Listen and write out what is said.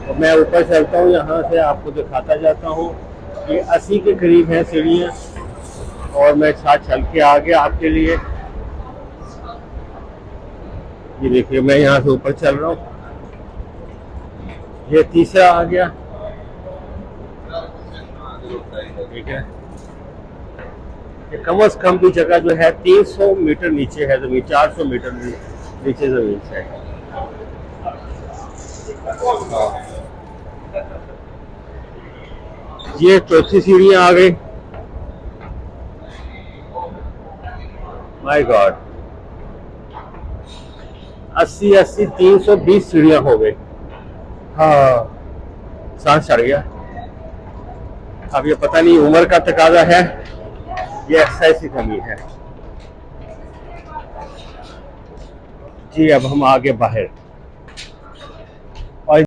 तो मैं ऊपर चलता हूँ, यहाँ से आपको दिखाता जाता हूँ। ये 80 के करीब है सीढ़ियाँ, और मैं साथ चल के आ गया आपके लिए। ये देखिए मैं यहाँ से ऊपर चल रहा हूँ, ये तीसरा आ गया। ठीक है, ये कम से कम भी जगह जो है 300 मीटर नीचे है ज़मीन, 400 मीटर नीचे ज़मीन से है। ये चौथी सीढ़ियाँ आ गई। माय गॉड, 80 320 सीढ़ियाँ हो गई। हाँ, सांस चढ़ गया। अब ये पता नहीं उम्र का तकाजा है, ये एक्सरसाइज की कमी है। जी अब हम आगे बाहर।